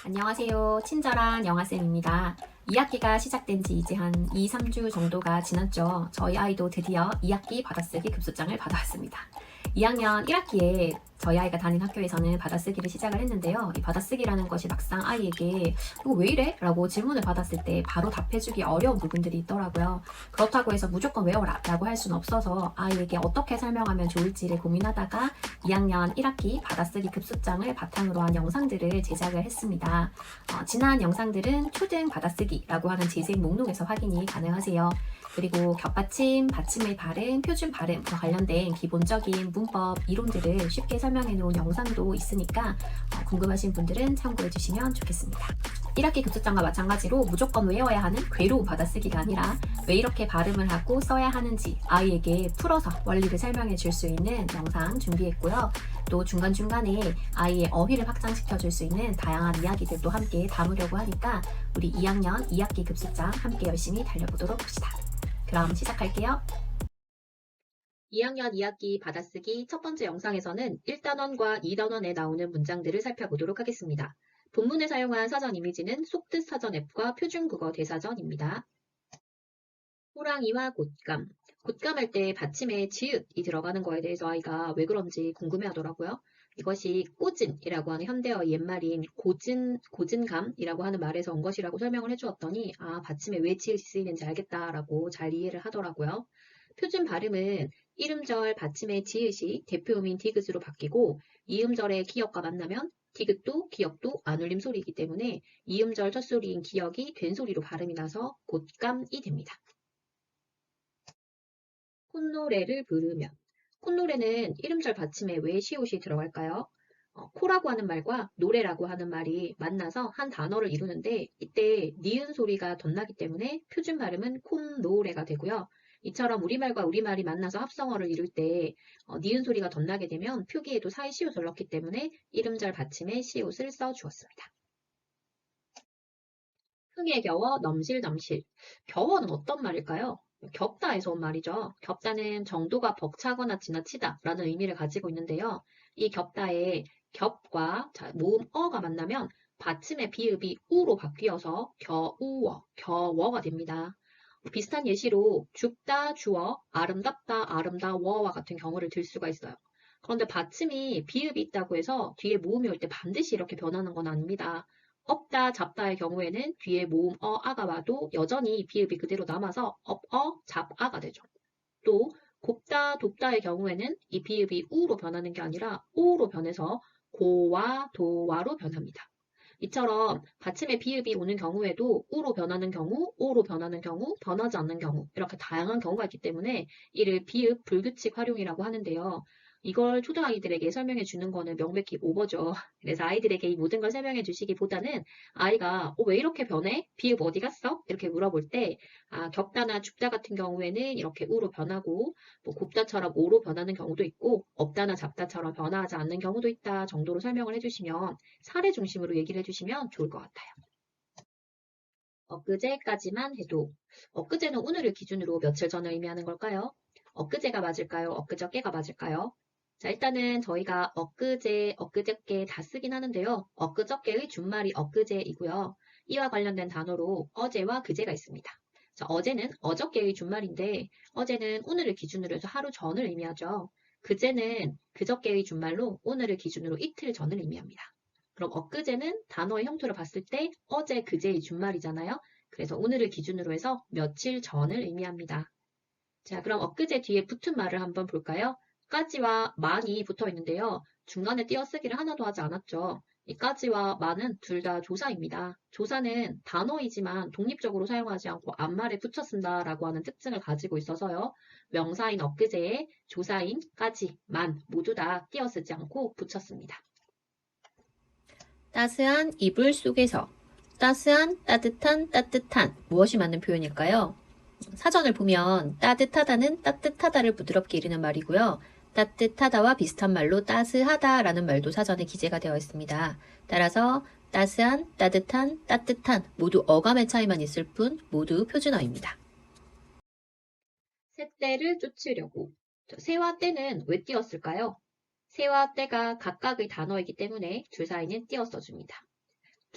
안녕하세요. 친절한 영아쌤입니다. 2학기가 시작된 지 이제 한 2, 3주 정도가 지났죠. 저희 아이도 드디어 2학기 받아쓰기 급수장을 받아왔습니다. 2학년 1학기에 저희 아이가 다닌 학교에서는 받아쓰기를 시작을 했는데요. 이 받아쓰기라는 것이 막상 아이에게 이거 왜 이래? 라고 질문을 받았을 때 바로 답해주기 어려운 부분들이 있더라고요. 그렇다고 해서 무조건 외워라 라고 할 수는 없어서 아이에게 어떻게 설명하면 좋을지를 고민하다가 2학년 1학기 받아쓰기 급수장을 바탕으로 한 영상들을 제작을 했습니다. 지난 영상들은 초등 받아쓰기라고 하는 재생 목록에서 확인이 가능하세요. 그리고 겹받침, 받침의 발음, 표준 발음과 관련된 기본적인 문법, 이론들을 쉽게 설명해 놓은 영상도 있으니까 궁금하신 분들은 참고해 주시면 좋겠습니다. 1학기 급수장과 마찬가지로 무조건 외워야 하는 괴로운 받아쓰기가 아니라 왜 이렇게 발음을 하고 써야 하는지 아이에게 풀어서 원리를 설명해 줄 수 있는 영상 준비했고요. 또 중간중간에 아이의 어휘를 확장시켜 줄 수 있는 다양한 이야기들도 함께 담으려고 하니까 우리 2학년 2학기 급수장 함께 열심히 달려보도록 합시다. 그럼 시작할게요. 2학년 2학기 받아쓰기 첫 번째 영상에서는 1단원과 2단원에 나오는 문장들을 살펴보도록 하겠습니다. 본문에 사용한 사전 이미지는 속뜻 사전 앱과 표준국어 대사전입니다. 호랑이와 곶감. 곶감할 때 받침에 지읒이 들어가는 거에 대해서 아이가 왜 그런지 궁금해하더라고요. 이것이 꼬진이라고 하는 현대어 옛말인 고진감이라고 하는 말에서 온 것이라고 설명을 해주었더니 받침에 왜 지읒이 쓰이는지 알겠다라고 잘 이해를 하더라고요. 표준 발음은 이음절 받침의 지읒이 대표음인 디귿으로 바뀌고 이음절의 기역과 만나면 디귿도 기역도 안 울림 소리이기 때문에 이음절 첫 소리인 기역이 된 소리로 발음이 나서 곶감이 됩니다. 콧노래를 부르면. 콧노래는 이름절 받침에 왜 시옷이 들어갈까요? 코라고 하는 말과 노래라고 하는 말이 만나서 한 단어를 이루는데 이때 니은 소리가 덧나기 때문에 표준 발음은 콧노래가 되고요. 이처럼 우리말과 우리말이 만나서 합성어를 이룰 때 니은 소리가 덧나게 되면 표기에도 사이 시옷을 넣기 때문에 이름절 받침에 시옷을 써주었습니다. 흥에 겨워 넘실넘실. 겨워는 어떤 말일까요? 겹다에서 온 말이죠. 겹다는 정도가 벅차거나 지나치다 라는 의미를 가지고 있는데요. 이 겹다에 겹과 모음 어가 만나면 받침의 비읍이 우로 바뀌어서 겨워가 됩니다. 비슷한 예시로 죽다, 주어, 아름답다, 아름다워와 같은 경우를 들 수가 있어요. 그런데 받침이 비읍이 있다고 해서 뒤에 모음이 올 때 반드시 이렇게 변하는 건 아닙니다. 업다, 잡다의 경우에는 뒤에 모음 아가 와도 여전히 비읍이 그대로 남아서 잡아가 되죠. 또 곱다, 돕다의 경우에는 이 비읍이 우로 변하는 게 아니라 오로 변해서 고와 도와로 변합니다. 이처럼 받침의 비읍이 오는 경우에도 우로 변하는 경우, 오로 변하는 경우, 변하지 않는 경우 이렇게 다양한 경우가 있기 때문에 이를 비읍 불규칙 활용이라고 하는데요. 이걸 초등아이들에게 설명해 주는 거는 명백히 오버죠. 그래서 아이들에게 이 모든 걸 설명해 주시기보다는 아이가 왜 이렇게 변해? 비읍 어디 갔어? 이렇게 물어볼 때 겹다나 죽다 같은 경우에는 이렇게 우로 변하고 뭐 곱다처럼 오로 변하는 경우도 있고 없다나 잡다처럼 변화하지 않는 경우도 있다 정도로 설명을 해주시면 사례 중심으로 얘기를 해주시면 좋을 것 같아요. 엊그제까지만 해도 엊그제는 오늘을 기준으로 며칠 전을 의미하는 걸까요? 엊그제가 맞을까요? 엊그저께가 맞을까요? 자, 일단은 저희가 엊그제, 엊그저께 다 쓰긴 하는데요. 엊그저께의 준말이 엊그제이고요. 이와 관련된 단어로 어제와 그제가 있습니다. 자, 어제는 어저께의 준말인데 어제는 오늘을 기준으로 해서 하루 전을 의미하죠. 그제는 그저께의 준말로 오늘을 기준으로 이틀 전을 의미합니다. 그럼 엊그제는 단어의 형태로 봤을 때 어제, 그제의 준말이잖아요. 그래서 오늘을 기준으로 해서 며칠 전을 의미합니다. 자, 그럼 엊그제 뒤에 붙은 말을 한번 볼까요? 까지와 만이 붙어 있는데요. 중간에 띄어쓰기를 하나도 하지 않았죠. 이 까지와 만은 둘 다 조사입니다. 조사는 단어이지만 독립적으로 사용하지 않고 앞말에 붙여 쓴다라고 하는 특징을 가지고 있어서요. 명사인 엊그제에 조사인 까지, 만 모두 다 띄어쓰지 않고 붙였습니다. 따스한 이불 속에서 따스한, 따뜻한 무엇이 맞는 표현일까요? 사전을 보면 따뜻하다는 따뜻하다를 부드럽게 이르는 말이고요. 따뜻하다와 비슷한 말로 따스하다라는 말도 사전에 기재가 되어 있습니다. 따라서 따스한, 따뜻한 모두 어감의 차이만 있을 뿐 모두 표준어입니다. 새떼를 쫓으려고. 새와 떼는 왜 띄었을까요? 새와 떼가 각각의 단어이기 때문에 줄 사이는 띄어 써줍니다.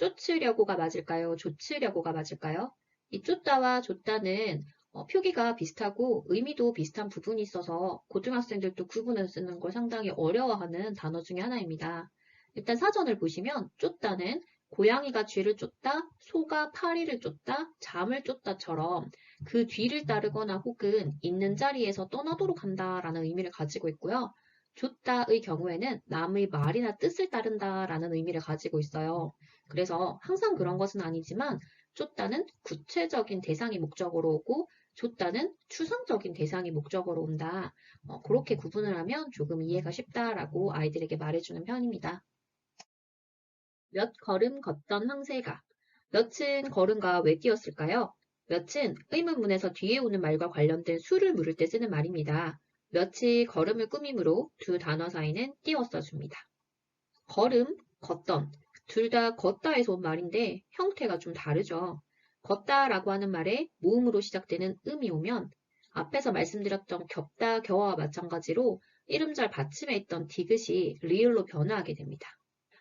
쫓으려고가 맞을까요? 좇으려고가 맞을까요? 이 쫓다와 좇다는 표기가 비슷하고 의미도 비슷한 부분이 있어서 고등학생들도 구분을 쓰는 걸 상당히 어려워하는 단어 중에 하나입니다. 일단 사전을 보시면 쫓다는 고양이가 쥐를 쫓다, 소가 파리를 쫓다, 잠을 쫓다처럼 그 뒤를 따르거나 혹은 있는 자리에서 떠나도록 한다라는 의미를 가지고 있고요. 쫓다의 경우에는 남의 말이나 뜻을 따른다라는 의미를 가지고 있어요. 그래서 항상 그런 것은 아니지만 쫓다는 구체적인 대상이 목적으로 오고 쫓다는 추상적인 대상이 목적으로 온다. 그렇게 구분을 하면 조금 이해가 쉽다라고 아이들에게 말해주는 편입니다. 몇 걸음 걷던 황새가 몇은 걸음가 왜 뛰었을까요? 몇은 의문문에서 뒤에 오는 말과 관련된 수를 물을 때 쓰는 말입니다. 몇이 걸음을 꾸미므로 두 단어 사이는 띄워 써줍니다. 걸음, 걷던 둘 다 걷다에서 온 말인데 형태가 좀 다르죠. 걷다라고 하는 말에 모음으로 시작되는 음이 오면 앞에서 말씀드렸던 겹다, 겨와와 마찬가지로 이름절 받침에 있던 디귿이 리을로 변화하게 됩니다.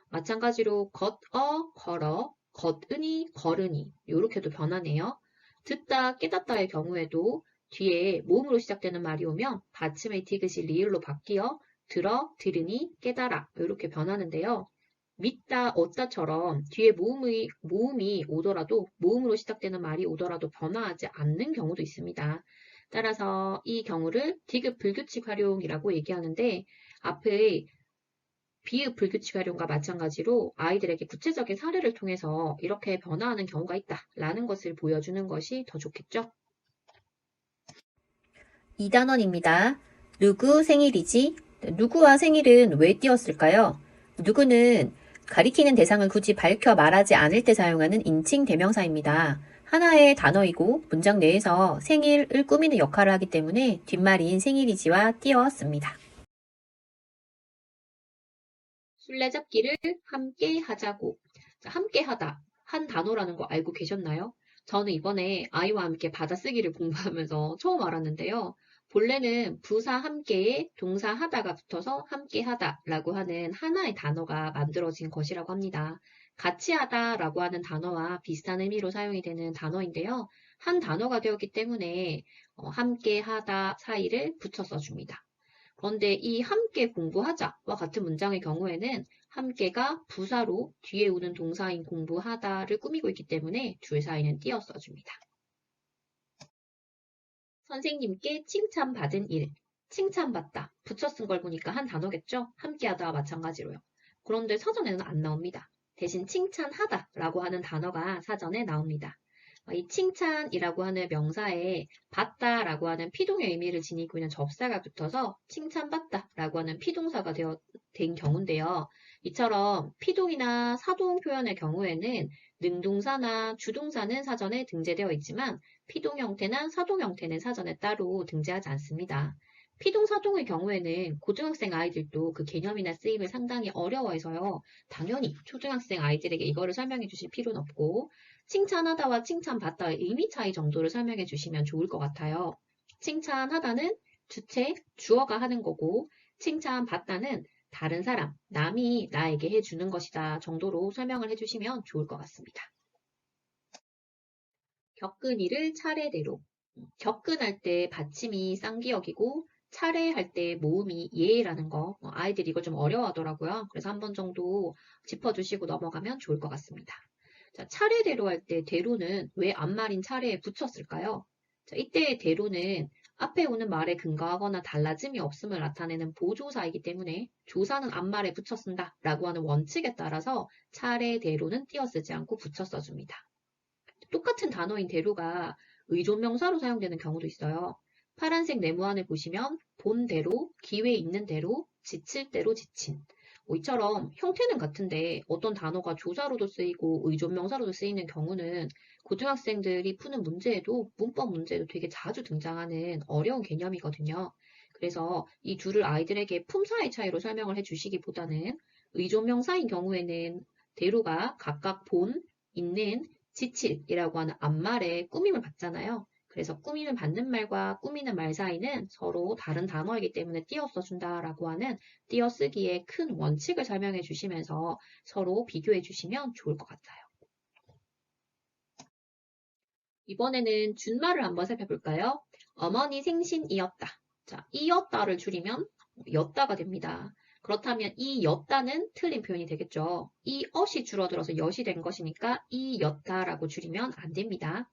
마찬가지로 걷어, 걸어, 걷으니, 걸으니 이렇게도 변하네요. 듣다, 깨닫다의 경우에도 뒤에 모음으로 시작되는 말이 오면 받침의 디귿이 리을로 바뀌어 들어, 들으니, 깨달아 이렇게 변하는데요. 믿다, 얻다처럼 뒤에 모음이 오더라도 모음으로 시작되는 말이 오더라도 변화하지 않는 경우도 있습니다. 따라서 이 경우를 디귿 불규칙 활용이라고 얘기하는데 앞의 비읍 불규칙 활용과 마찬가지로 아이들에게 구체적인 사례를 통해서 이렇게 변화하는 경우가 있다라는 것을 보여주는 것이 더 좋겠죠. 2단원입니다. 누구 생일이지? 누구와 생일은 왜 띄었을까요? 누구는 가리키는 대상을 굳이 밝혀 말하지 않을 때 사용하는 인칭 대명사입니다. 하나의 단어이고 문장 내에서 생일을 꾸미는 역할을 하기 때문에 뒷말인 생일이지와 띄었습니다. 술래잡기를 함께 하자고. 함께 하다. 한 단어라는 거 알고 계셨나요? 저는 이번에 아이와 함께 받아쓰기를 공부하면서 처음 알았는데요. 본래는 부사 함께에 동사 하다가 붙어서 함께 하다라고 하는 하나의 단어가 만들어진 것이라고 합니다. 같이 하다라고 하는 단어와 비슷한 의미로 사용이 되는 단어인데요. 한 단어가 되었기 때문에 함께 하다 사이를 붙여 써줍니다. 그런데 이 함께 공부하자와 같은 문장의 경우에는 함께가 부사로 뒤에 오는 동사인 공부하다를 꾸미고 있기 때문에 줄 사이는 띄어 써줍니다. 선생님께 칭찬받은 일, 칭찬받다, 붙여 쓴 걸 보니까 한 단어겠죠? 함께하다와 마찬가지로요. 그런데 사전에는 안 나옵니다. 대신 칭찬하다라고 하는 단어가 사전에 나옵니다. 이 칭찬이라고 하는 명사에 받다라고 하는 피동의 의미를 지니고 있는 접사가 붙어서 칭찬받다라고 하는 피동사가 된 경우인데요. 이처럼 피동이나 사동 표현의 경우에는 능동사나 주동사는 사전에 등재되어 있지만 피동 형태나 사동 형태는 사전에 따로 등재하지 않습니다. 피동, 사동의 경우에는 고등학생 아이들도 그 개념이나 쓰임을 상당히 어려워해서요. 당연히 초등학생 아이들에게 이거를 설명해 주실 필요는 없고 칭찬하다와 칭찬받다의 의미 차이 정도를 설명해 주시면 좋을 것 같아요. 칭찬하다는 주체, 주어가 하는 거고 칭찬받다는 다른 사람, 남이 나에게 해주는 것이다 정도로 설명을 해주시면 좋을 것 같습니다. 격근이를 차례대로. 격근할 때 받침이 쌍기역이고 차례할 때 모음이 예라는 거 아이들이 이거 좀 어려워하더라고요. 그래서 한 번 정도 짚어주시고 넘어가면 좋을 것 같습니다. 자, 차례대로 할 때 대로는 왜 앞말인 차례에 붙였을까요? 자, 이때의 대로는 앞에 오는 말에 근거하거나 달라짐이 없음을 나타내는 보조사이기 때문에 조사는 앞말에 붙여 쓴다 라고 하는 원칙에 따라서 차례대로는 띄어 쓰지 않고 붙여 써줍니다. 똑같은 단어인 대로가 의존명사로 사용되는 경우도 있어요. 파란색 네모안을 보시면 본대로, 기회 있는 대로, 지칠 대로 지친. 이처럼 형태는 같은데 어떤 단어가 조사로도 쓰이고 의존명사로도 쓰이는 경우는 고등학생들이 푸는 문제에도 문법 문제에도 되게 자주 등장하는 어려운 개념이거든요. 그래서 이 둘을 아이들에게 품사의 차이로 설명을 해주시기보다는 의존명사인 경우에는 대로가 각각 본, 있는, 지칠이라고 하는 앞말에 꾸밈을 받잖아요. 그래서 꾸밈을 받는 말과 꾸미는 말 사이는 서로 다른 단어이기 때문에 띄어 써준다라고 하는 띄어쓰기의 큰 원칙을 설명해 주시면서 서로 비교해 주시면 좋을 것 같아요. 이번에는 준말을 한번 살펴볼까요? 어머니 생신이었다. 자, 이었다를 줄이면 였다가 됩니다. 그렇다면 이 였다는 틀린 표현이 되겠죠. 이 엇이 줄어들어서 엿이 된 것이니까 이 였다라고 줄이면 안 됩니다.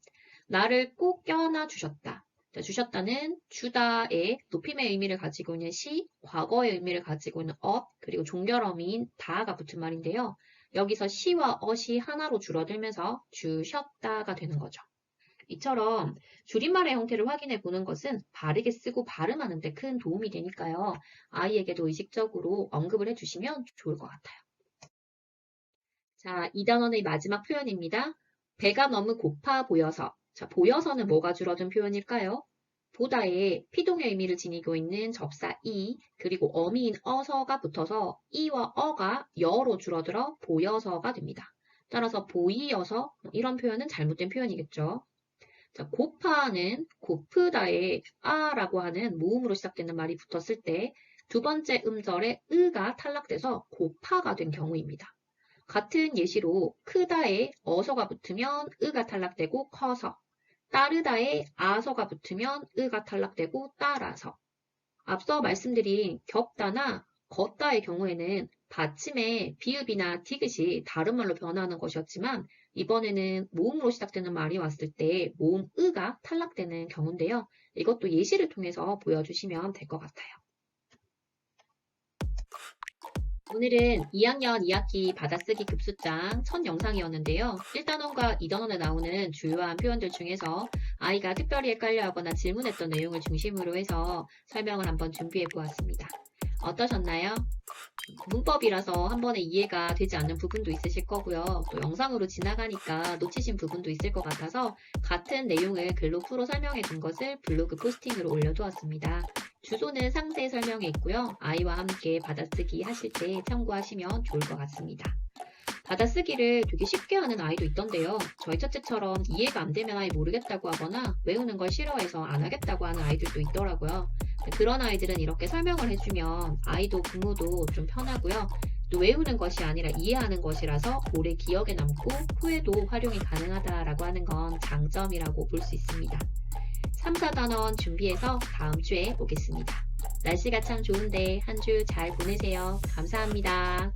나를 꼭 껴안아 주셨다. 자, 주셨다는 주다의 높임의 의미를 가지고 있는 시, 과거의 의미를 가지고 있는 엇, 그리고 종결어미인 다가 붙은 말인데요. 여기서 시와 엇이 하나로 줄어들면서 주셨다가 되는 거죠. 이처럼 줄임말의 형태를 확인해 보는 것은 바르게 쓰고 발음하는 데 큰 도움이 되니까요. 아이에게도 의식적으로 언급을 해주시면 좋을 것 같아요. 자, 이 단원의 마지막 표현입니다. 배가 너무 고파 보여서. 자, 보여서는 뭐가 줄어든 표현일까요? 보다에 피동의 의미를 지니고 있는 접사 이, 그리고 어미인 어서가 붙어서 이와 어가 여로 줄어들어 보여서가 됩니다. 따라서 보이어서 이런 표현은 잘못된 표현이겠죠. 자, 고파는 고프다에 아라고 하는 모음으로 시작되는 말이 붙었을 때 두 번째 음절에 으가 탈락돼서 고파가 된 경우입니다. 같은 예시로 크다에 어서가 붙으면 으가 탈락되고 커서, 따르다에 아서가 붙으면 으가 탈락되고 따라서. 앞서 말씀드린 겹다나 걷다의 경우에는 받침에 비읍이나 디귿이 다른 말로 변화하는 것이었지만 이번에는 모음으로 시작되는 말이 왔을 때 모음 으가 탈락되는 경우인데요. 이것도 예시를 통해서 보여주시면 될 것 같아요. 오늘은 2학년 2학기 받아쓰기 급수장 첫 영상이었는데요. 1단원과 2단원에 나오는 주요한 표현들 중에서 아이가 특별히 헷갈려하거나 질문했던 내용을 중심으로 해서 설명을 한번 준비해 보았습니다. 어떠셨나요? 문법이라서 한 번에 이해가 되지 않는 부분도 있으실 거고요. 또 영상으로 지나가니까 놓치신 부분도 있을 것 같아서 같은 내용을 글로 풀어 설명해 둔 것을 블로그 포스팅으로 올려두었습니다. 주소는 상세 설명에 있고요. 아이와 함께 받아쓰기 하실 때 참고하시면 좋을 것 같습니다. 받아쓰기를 되게 쉽게 하는 아이도 있던데요. 저희 첫째처럼 이해가 안 되면 아예 모르겠다고 하거나 외우는 걸 싫어해서 안 하겠다고 하는 아이들도 있더라고요. 그런 아이들은 이렇게 설명을 해주면 아이도 부모도 좀 편하고요. 또 외우는 것이 아니라 이해하는 것이라서 오래 기억에 남고 후에도 활용이 가능하다라고 하는 건 장점이라고 볼 수 있습니다. 3, 4단원 준비해서 다음 주에 오겠습니다. 날씨가 참 좋은데 한 주 잘 보내세요. 감사합니다.